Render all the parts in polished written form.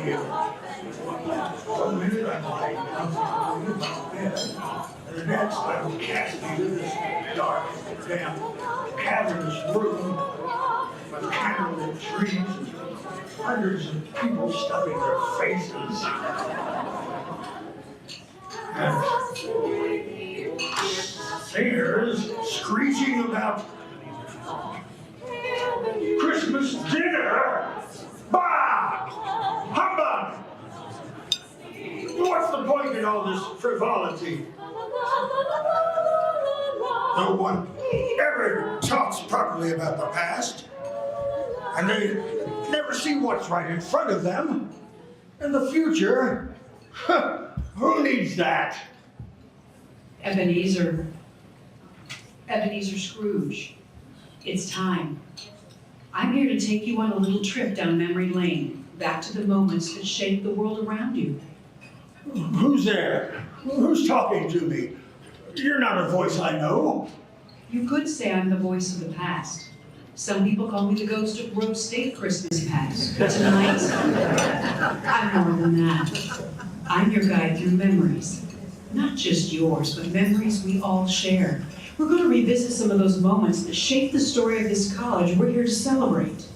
you. One minute I'm lying down in my bed, and the next I'm cast into this dark, damp, cavernous room with candlelit trees and hundreds of people stuffing their faces. And singers screeching about Christmas dinner. Bah! Humbug! What's the point in all this frivolity? No one ever talks properly about the past, and they never see what's right in front of them. In the future, who needs that? Ebenezer Scrooge, it's time. I'm here to take you on a little trip down memory lane, back to the moments that shaped the world around you. Who's there? Who's talking to me? You're not a voice I know. You could say I'm the voice of the past. Some people call me the ghost of Rose State Christmas past. But tonight, I'm more than that. I'm your guide through memories. Not just yours, but memories we all share. We're going to revisit some of those moments that shaped the story of this college we're here to celebrate.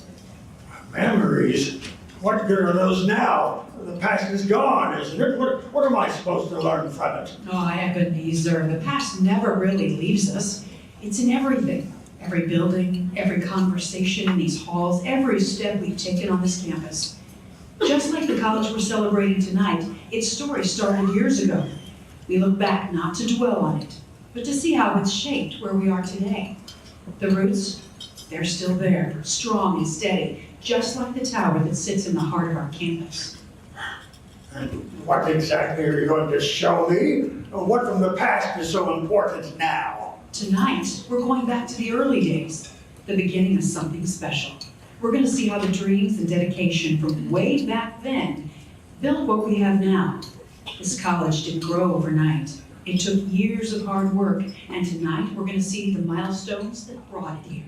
Memories? What good are those now? The past is gone, isn't it? What am I supposed to learn from it? Oh, Ebenezer, the past never really leaves us. It's in everything. Every building, every conversation in these halls, every step we've taken on this campus. Just like the college we're celebrating tonight, its story started years ago. We look back not to dwell on it, but to see how it's shaped where we are today. The roots, they're still there, strong and steady, just like the tower that sits in the heart of our campus. And what exactly are you going to show me? What from the past is so important now? Tonight, we're going back to the early days, the beginning of something special. We're going to see how the dreams and dedication from way back then built what we have now. This college didn't grow overnight. It took years of hard work, and tonight we're going to see the milestones that brought it here.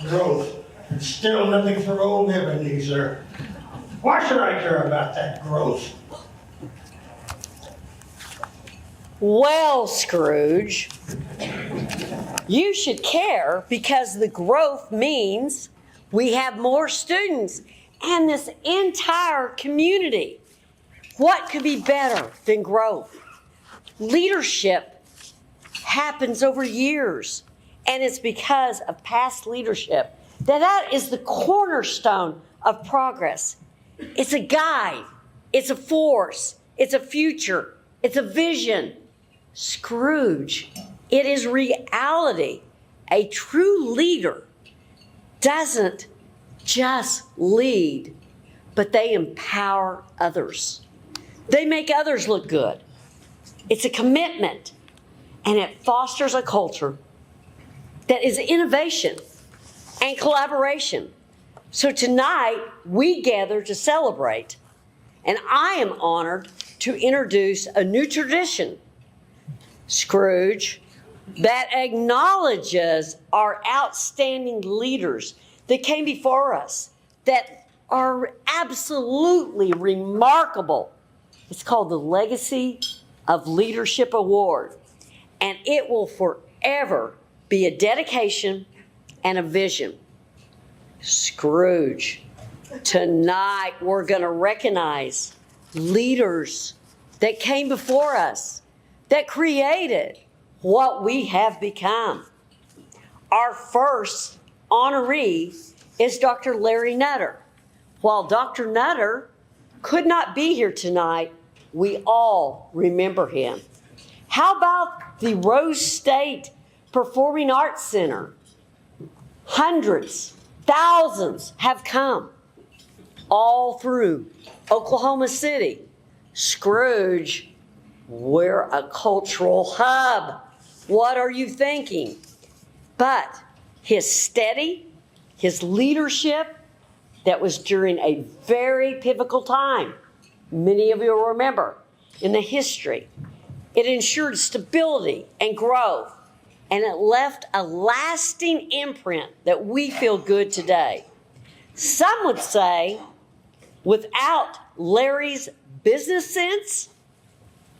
Growth, and still nothing for old Ebenezer. Why should I care about that growth? Well, Scrooge, you should care because the growth means we have more students and this entire community. What could be better than growth? Leadership happens over years. And it's because of past leadership that is the cornerstone of progress. It's a guide. It's a force. It's a future. It's a vision. Scrooge, it is reality. A true leader doesn't just lead, but they empower others. They make others look good. It's a commitment, and it fosters a culture that is innovation and collaboration. So tonight, we gather to celebrate, and I am honored to introduce a new tradition, Scrooge, that acknowledges our outstanding leaders that came before us, that are absolutely remarkable. It's called the Legacy of Leadership Award, and it will forever be a dedication and a vision. Scrooge, tonight we're going to recognize leaders that came before us, that created what we have become. Our first honoree is Dr. Larry Nutter. While Dr. Nutter could not be here tonight, we all remember him. How about the Rose State Performing Arts Center? Hundreds, thousands have come all through Oklahoma City. Scrooge, we're a cultural hub. What are you thinking? But his leadership, that was during a very pivotal time. Many of you will remember in the history. It ensured stability and growth, and it left a lasting imprint that we feel good today. Some would say, without Larry's business sense,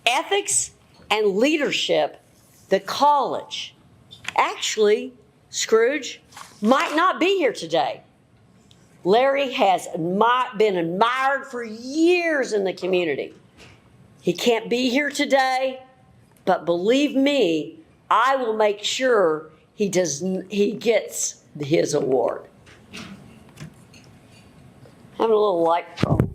ethics, and leadership, the college, actually, Scrooge, might not be here today. Larry has been admired for years in the community. He can't be here today, but believe me, I will make sure he gets his award. Having a little light problem.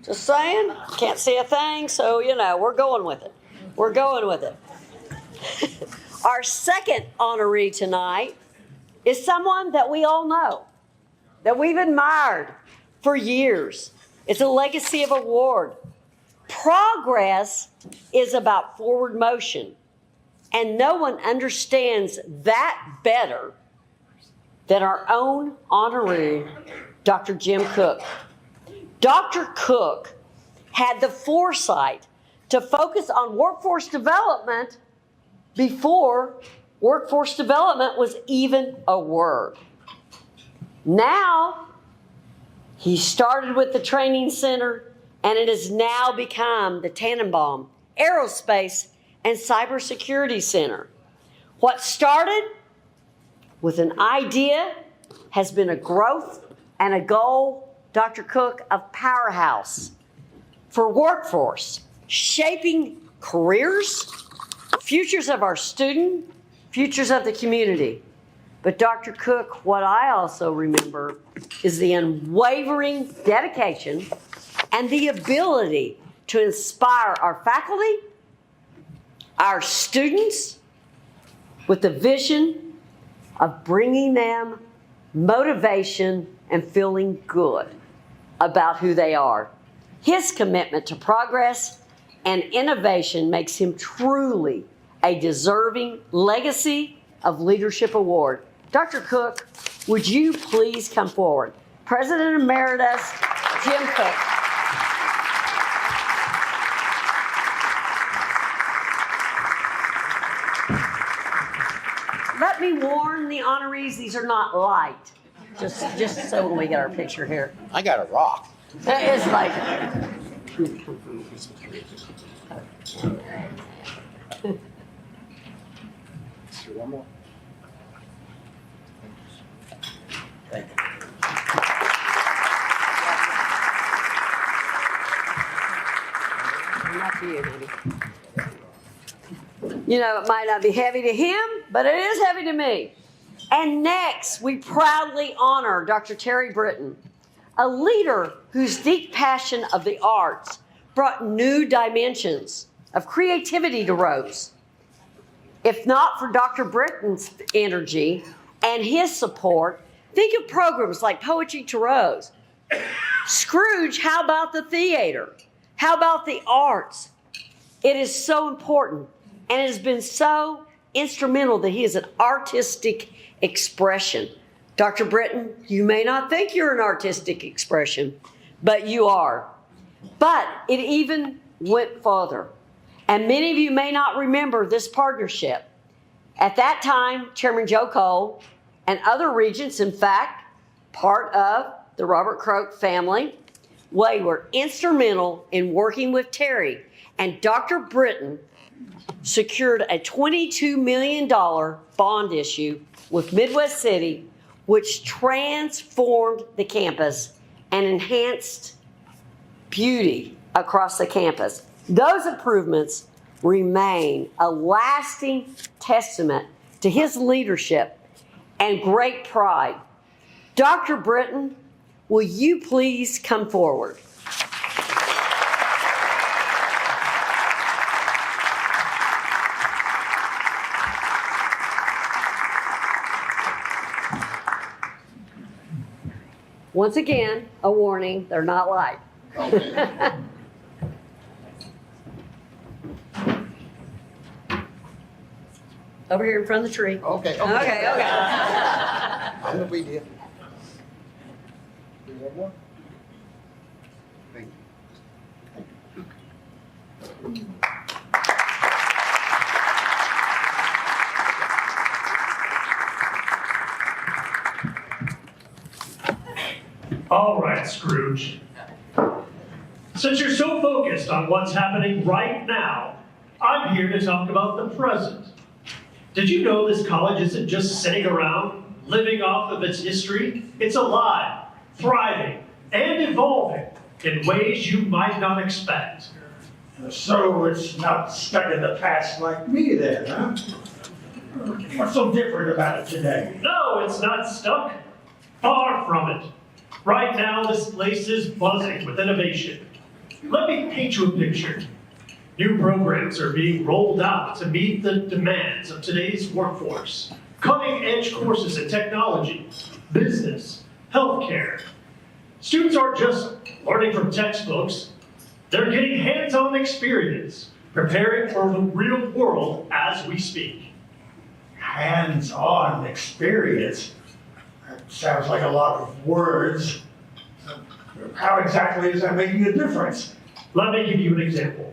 Just saying, can't see a thing, so we're going with it. We're going with it. Our second honoree tonight is someone that we all know, that we've admired for years. It's a legacy of award. Progress is about forward motion, and no one understands that better than our own honoree, Dr. Jim Cook. Dr. Cook had the foresight to focus on workforce development before workforce development was even a word. Now, he started with the training center, and it has now become the Tannenbaum Aerospace and Cybersecurity Center. What started with an idea has been a growth and a goal, Dr. Cook, of powerhouse for workforce, shaping careers, futures of our student, futures of the community. But Dr. Cook, what I also remember is the unwavering dedication and the ability to inspire our faculty, our students, with the vision of bringing them motivation and feeling good about who they are. His commitment to progress and innovation makes him truly a deserving legacy of Leadership Award. Dr. Cook, would you please come forward? President Emeritus Jim Cook. Let me warn the honorees, these are not light. Just so when we get our picture here. I got a rock. It's like... One more. Thank you. Not to you, maybe. It might not be heavy to him, but it is heavy to me. And next, we proudly honor Dr. Terry Britton, a leader whose deep passion of the arts brought new dimensions of creativity to Rose. If not for Dr. Britton's energy and his support, think of programs like Poetry to Rose. Scrooge, how about the theater? How about the arts? It is so important, and it has been so instrumental that he is an artistic expression. Dr. Britton, you may not think you're an artistic expression, but you are. But it even went further. And many of you may not remember this partnership. At that time, Chairman Joe Cole and other regents, in fact, part of the Robert Croak family, were instrumental in working with Terry, and Dr. Britton secured a $22 million bond issue with Midwest City, which transformed the campus and enhanced beauty across the campus. Those improvements remain a lasting testament to his leadership and great pride. Dr. Britton, will you please come forward? Once again, a warning, they're not live. Over here in front of the tree. Okay. Okay. I'm gonna be here. Do one more. Thank you. All right, Scrooge. Since you're so focused on what's happening right now, I'm here to talk about the present. Did you know this college isn't just sitting around, living off of its history? It's alive, thriving, and evolving in ways you might not expect. So it's not stuck in the past like me then, huh? What's so different about it today? No, it's not stuck. Far from it. Right now, this place is buzzing with innovation. Let me paint you a picture. New programs are being rolled out to meet the demands of today's workforce. Cutting-edge courses in technology, business, healthcare. Students aren't just learning from textbooks. They're getting hands-on experience, preparing for the real world as we speak. Hands-on experience? That sounds like a lot of words. How exactly is that making a difference? Let me give you an example.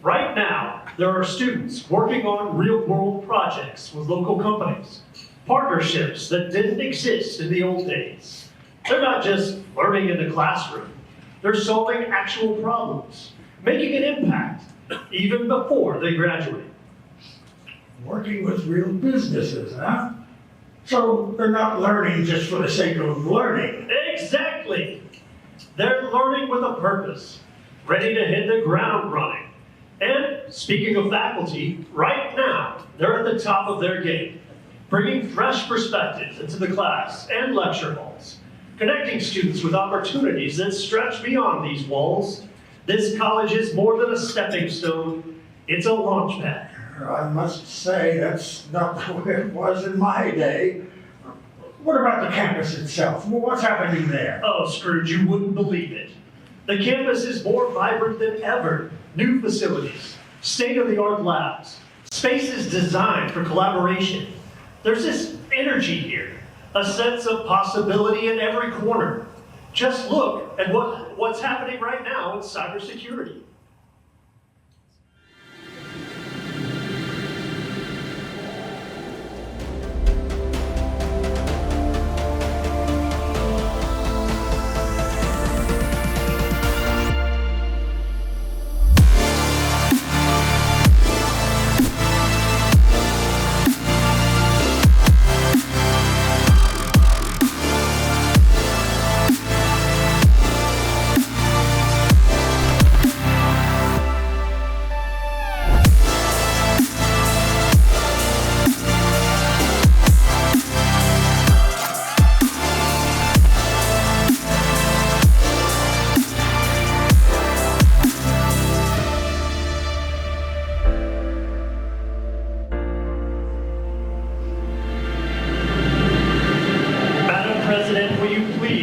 Right now, there are students working on real-world projects with local companies, partnerships that didn't exist in the old days. They're not just learning in the classroom. They're solving actual problems, making an impact, even before they graduate. Working with real businesses, huh? So they're not learning just for the sake of learning. Exactly. They're learning with a purpose, ready to hit the ground running. And speaking of faculty, right now, they're at the top of their game, bringing fresh perspectives into the class and lecture halls, connecting students with opportunities that stretch beyond these walls. This college is more than a stepping stone, it's a launch pad. I must say that's not the way it was in my day. What about the campus itself? Well, what's happening there? Oh, Scrooge, you wouldn't believe it. The campus is more vibrant than ever. New facilities, state-of-the-art labs, spaces designed for collaboration. There's this energy here, a sense of possibility in every corner. Just look at what's happening right now in cybersecurity.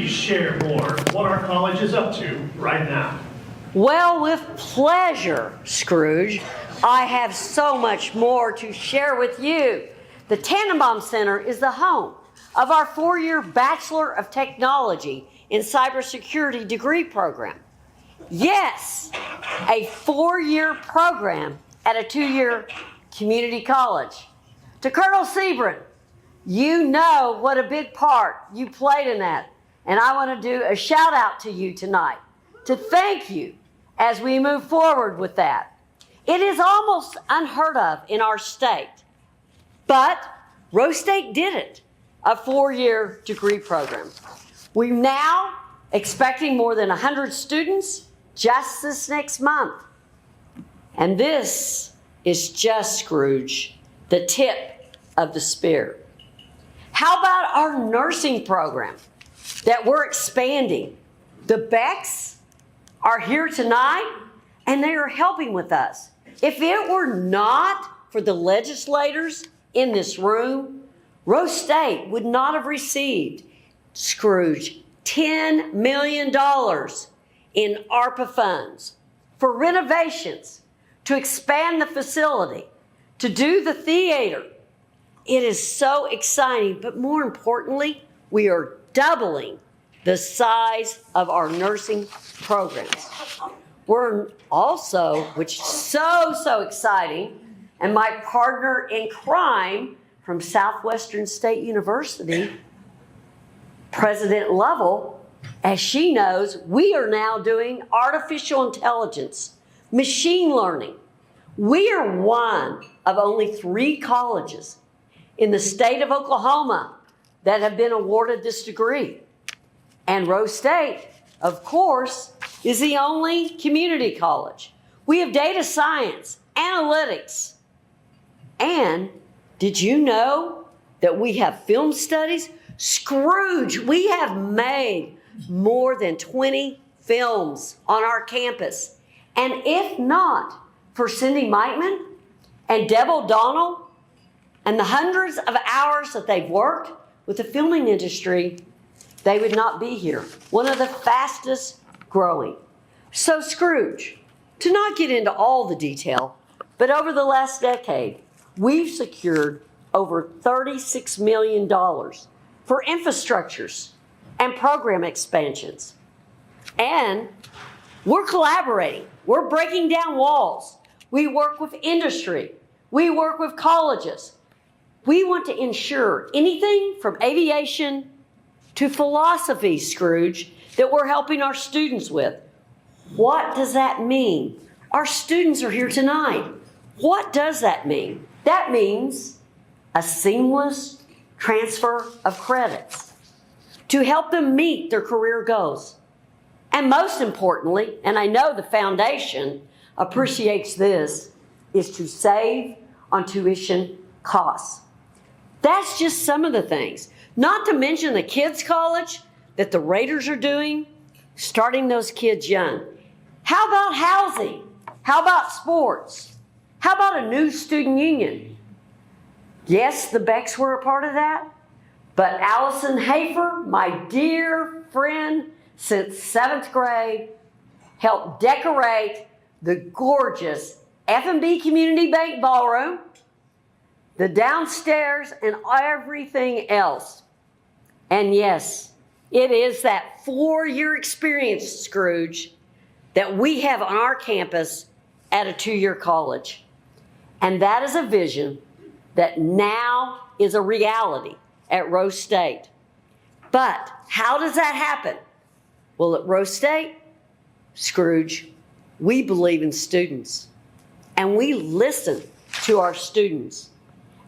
Share more what our college is up to right now. Well, with pleasure, Scrooge. I have so much more to share with you. The Tannenbaum Center is the home of our 4-year Bachelor of Technology in Cybersecurity degree program. Yes, a 4-year program at a 2-year community college. To Colonel Sebring, you know what a big part you played in that. And I want to do a shout out to you tonight. to thank you as we move forward with that. It is almost unheard of in our state, but Rose State did it, a 4-year degree program. We're now expecting more than 100 students just this next month. And this is just, Scrooge, the tip of the spear. How about our nursing program that we're expanding? The Becks are here tonight, and they are helping with us. If it were not for the legislators in this room, Rose State would not have received, Scrooge, $10 million in ARPA funds for renovations, to expand the facility, to do the theater. It is so exciting, but more importantly, we are doubling the size of our nursing programs. We're also, which is so exciting, and my partner in crime from Southwestern State University, President Lovell, as she knows, we are now doing artificial intelligence, machine learning. We are one of only 3 colleges in the state of Oklahoma that have been awarded this degree. And Rose State, of course, is the only community college. We have data science, analytics, and did you know that we have film studies? Scrooge, we have made more than 20 films on our campus. And if not for Cindy Meitman and Deb O'Donnell and the hundreds of hours that they've worked with the filming industry, they would not be here. One of the fastest growing. So Scrooge, to not get into all the detail, but over the last decade, we've secured over $36 million for infrastructures and program expansions. And we're collaborating. We're breaking down walls. We work with industry. We work with colleges. We want to ensure anything from aviation to philosophy, Scrooge, that we're helping our students with. What does that mean? Our students are here tonight. What does that mean? That means a seamless transfer of credits to help them meet their career goals. And most importantly, and I know the foundation appreciates this, is to save on tuition costs. That's just some of the things. Not to mention the kids' college that the Raiders are doing, starting those kids young. How about housing? How about sports? How about a new student union? Yes, the Becks were a part of that, but Allison Hafer, my dear friend since 7th grade, helped decorate the gorgeous F&B Community Bank Ballroom, the downstairs, and everything else. And yes, it is that 4-year experience, Scrooge, that we have on our campus at a 2-year college. And that is a vision that now is a reality at Rose State. But how does that happen? Well, at Rose State, Scrooge, we believe in students, and we listen to our students.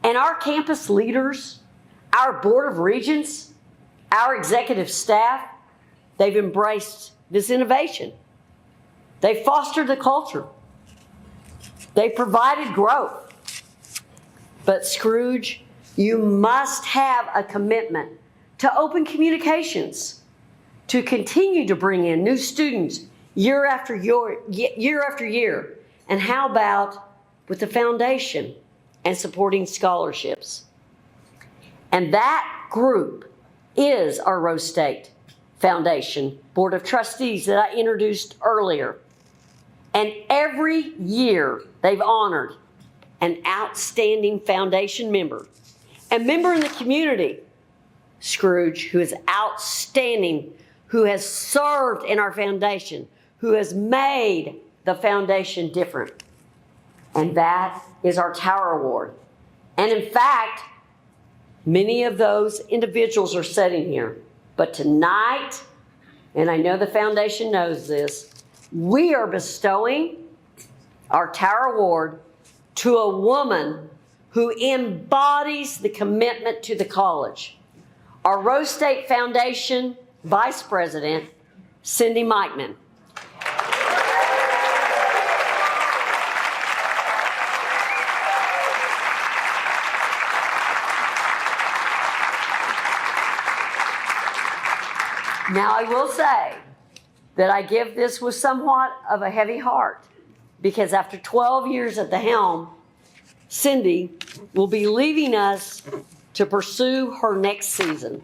And our campus leaders, our Board of Regents, our executive staff, they've embraced this innovation. They fostered the culture. They provided growth. But Scrooge, you must have a commitment to open communications, to continue to bring in new students year after year. And how about with the foundation and supporting scholarships? And that group is our Rose State Foundation Board of Trustees that I introduced earlier. And every year they've honored an outstanding foundation member, a member in the community, Scrooge, who is outstanding, who has served in our foundation, who has made the foundation different. And that is our Tower Award. And in fact, many of those individuals are sitting here. But tonight, and I know the foundation knows this, we are bestowing our Tower Award to a woman who embodies the commitment to the college. Our Rose State Foundation Vice President, Cindy Mikeman. Now, I will say that I give this with somewhat of a heavy heart, because after 12 years at the helm, Cindy will be leaving us to pursue her next season.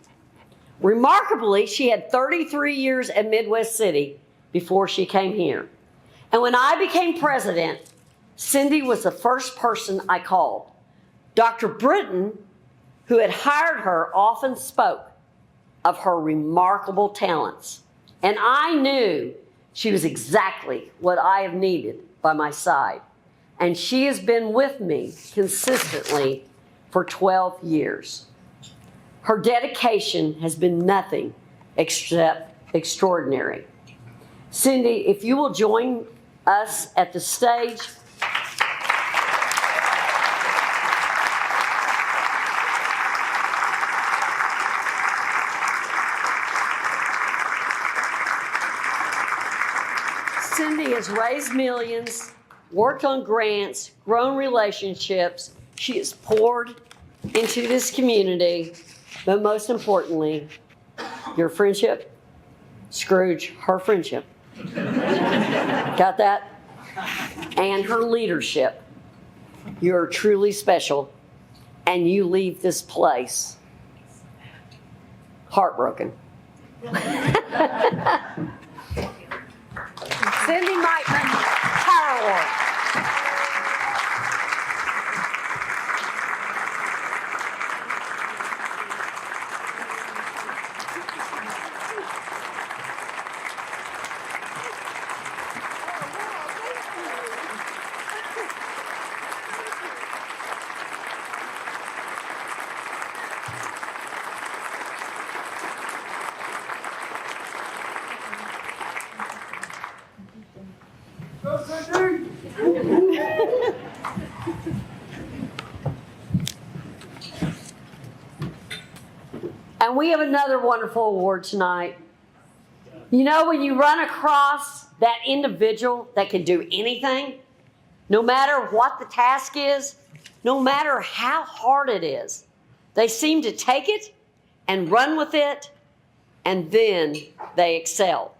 Remarkably, she had 33 years at Midwest City before she came here. And when I became president, Cindy was the first person I called. Dr. Britton, who had hired her, often spoke of her remarkable talents. And I knew she was exactly what I have needed by my side. And she has been with me consistently for 12 years. Her dedication has been nothing except extraordinary. Cindy, if you will join us at the stage. Cindy has raised millions, worked on grants, grown relationships. She has poured into this community, but most importantly, your friendship, Scrooge, her friendship. Got that? And her leadership. You're truly special, and you leave this place heartbroken. Cindy Mikeman, Tower Award. And we have another wonderful award tonight. You know, when you run across that individual that can do anything, no matter what the task is, no matter how hard it is, they seem to take it and run with it, and then they excel.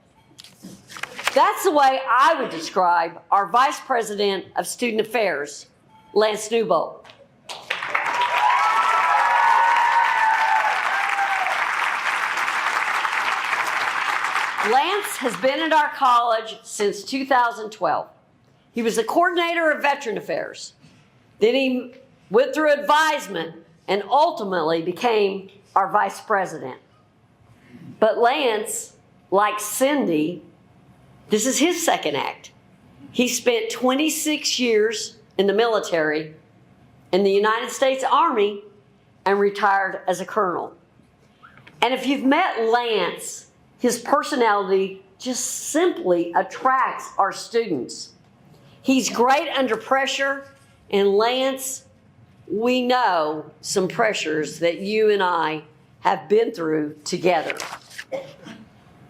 That's the way I would describe our Vice President of Student Affairs, Lance Newbold. Lance has been at our college since 2012. He was the coordinator of Veteran Affairs. Then he went through advisement and ultimately became our vice president. But Lance, like Cindy, this is his second act. He spent 26 years in the military, in the United States Army, and retired as a colonel. And if you've met Lance, his personality just simply attracts our students. He's great under pressure, and Lance, we know some pressures that you and I have been through together.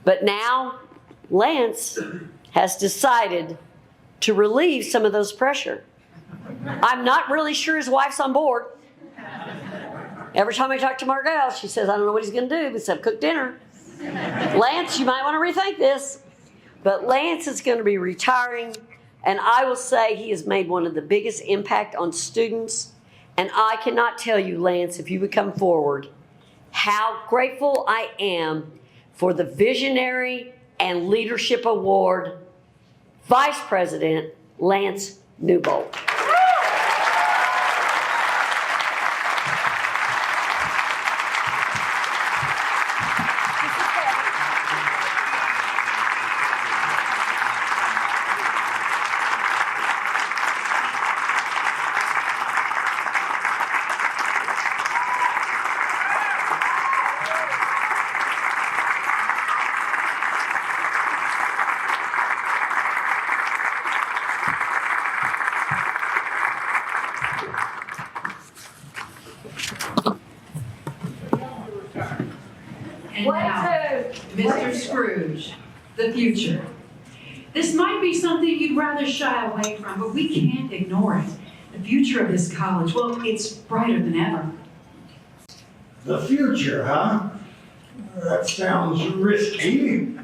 But now, Lance has decided to relieve some of those pressure. I'm not really sure his wife's on board. Every time I talk to Margelle, she says, I don't know what he's going to do except cook dinner. Lance, you might want to rethink this. But Lance is going to be retiring, and I will say he has made one of the biggest impact on students. And I cannot tell you, Lance, if you would come forward, how grateful I am for the Visionary and Leadership Award, Vice President Lance Newbold. Mr. Scrooge, the future. This might be something you'd rather shy away from, but we can't ignore it. The future of this college, well, it's brighter than ever. The future, huh? That sounds risky.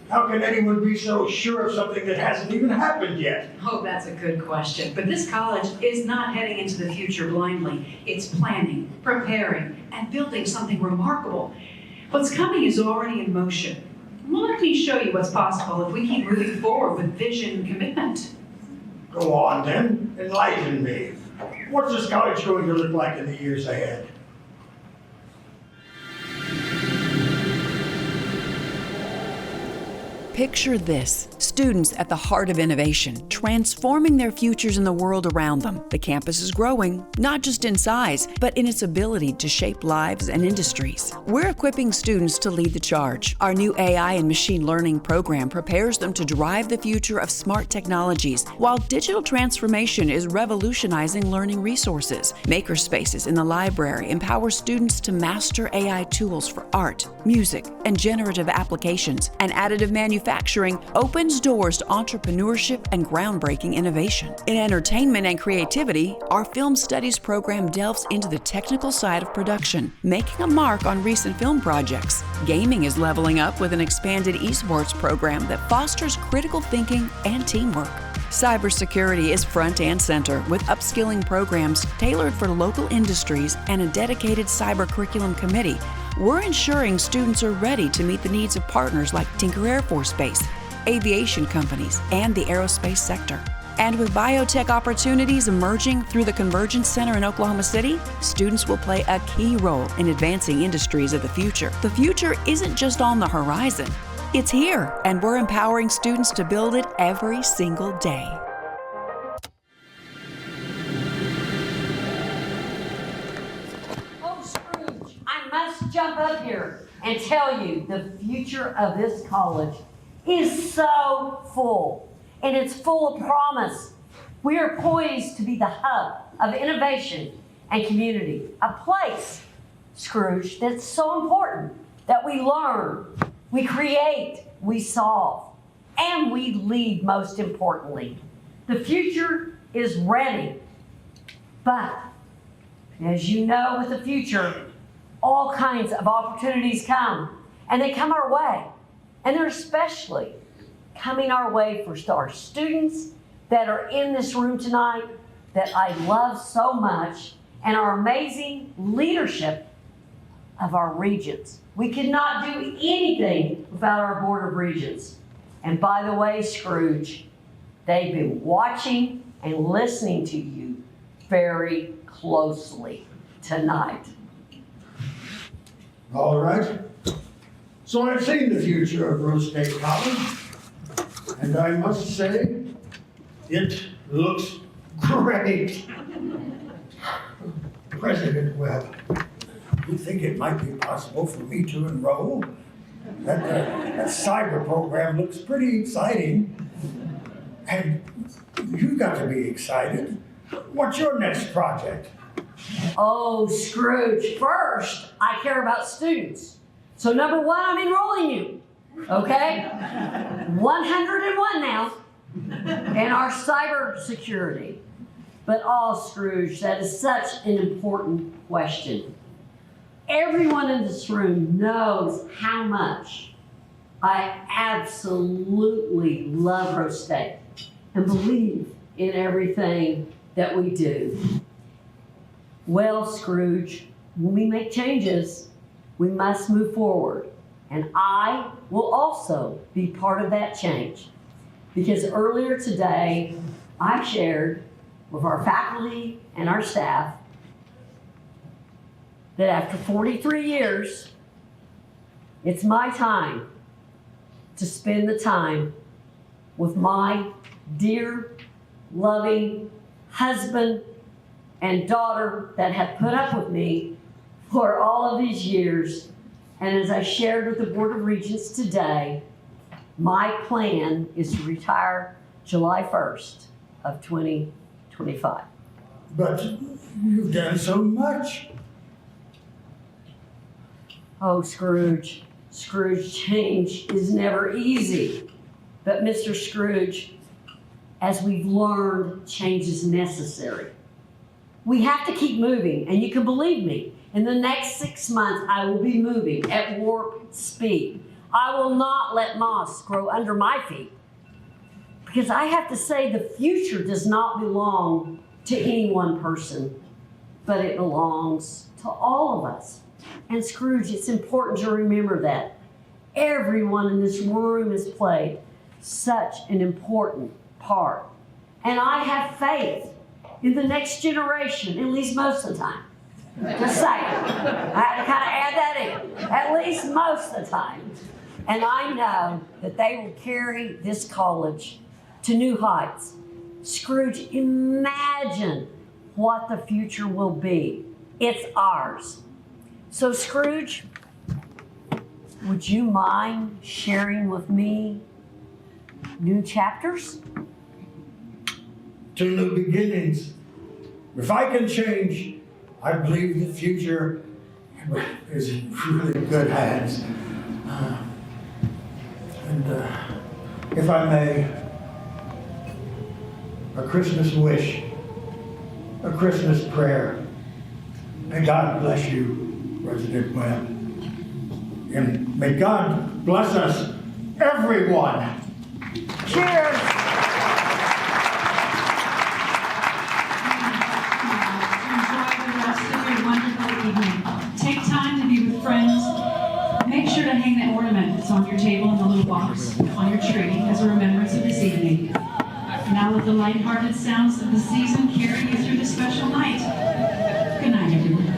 How can anyone be so sure of something that hasn't even happened yet? Oh, that's a good question. But this college is not heading into the future blindly. It's planning, preparing, and building something remarkable. What's coming is already in motion. Well, let me show you what's possible if we keep moving forward with vision and commitment. Go on then, enlighten me. What's this college going to look like in the years ahead? Picture this: students at the heart of innovation, transforming their futures in the world around them. The campus is growing, not just in size, but in its ability to shape lives and industries. We're equipping students to lead the charge. Our new AI and machine learning program prepares them to drive the future of smart technologies, while digital transformation is revolutionizing learning resources. Makerspaces in the library empower students to master AI tools for art, music, and generative applications, and additive manufacturing opens doors to entrepreneurship and groundbreaking innovation. In entertainment and creativity, our film studies program delves into the technical side of production, making a mark on recent film projects. Gaming is leveling up with an expanded esports program that fosters critical thinking and teamwork. Cybersecurity is front and center with upskilling programs tailored for local industries and a dedicated cyber curriculum committee. We're ensuring students are ready to meet the needs of partners like Tinker Air Force Base, aviation companies, and the aerospace sector. And with biotech opportunities emerging through the Convergence Center in Oklahoma City, students will play a key role in advancing industries of the future. The future isn't just on the horizon, it's here, and we're empowering students to build it every single day. Oh, Scrooge, I must jump up here and tell you the future of this college is so full, and it's full of promise. We are poised to be the hub of innovation and community, a place, Scrooge, that's so important that we learn, we create, we solve, and we lead, most importantly. The future is ready, but as you know, with the future, all kinds of opportunities come, and they come our way. And they're especially coming our way for our students that are in this room tonight that I love so much, and our amazing leadership of our regents. We could not do anything without our Board of Regents. And by the way, Scrooge, they've been watching and listening to you very closely tonight. All right. So I've seen the future of Rose State College, and I must say, it looks great. President Webb, you think it might be possible for me to enroll? That cyber program looks pretty exciting. And you've got to be excited. What's your next project? Oh, Scrooge, first, I care about students. So number one, I'm enrolling you, okay? 101 now in our cyber security. But Scrooge, that is such an important question. Everyone in this room knows how much I absolutely love Rose State and believe in everything that we do. Well, Scrooge, when we make changes, we must move forward. And I will also be part of that change. Because earlier today, I shared with our faculty and our staff that after 43 years, it's my time to spend the time with my dear, loving husband and daughter that have put up with me for all of these years. And as I shared with the Board of Regents today, my plan is to retire July 1st of 2025. But you've done so much. Oh, Scrooge, Scrooge, change is never easy. But Mr. Scrooge, as we've learned, change is necessary. We have to keep moving, and you can believe me, in the next 6 months, I will be moving at warp speed. I will not let moss grow under my feet, because I have to say the future does not belong to any one person, but it belongs to all of us. And Scrooge, it's important to remember that. Everyone in this room has played such an important part. And I have faith in the next generation, at least most of the time. Just saying. I had to kind of add that in. At least most of the time. And I know that they will carry this college to new heights. Scrooge, imagine what the future will be. It's ours. So Scrooge, would you mind sharing with me new chapters? To new beginnings. If I can change, I believe the future is in really good hands. If I may, a Christmas wish, a Christmas prayer. May God bless you, President Webb. And may God bless us, everyone. Cheers! Take time to be with friends. Make sure to hang that ornament that's on your table in the little box on your tree as a remembrance of this evening. Now let the lighthearted sounds of the season carry you through the special night. Good night, everyone.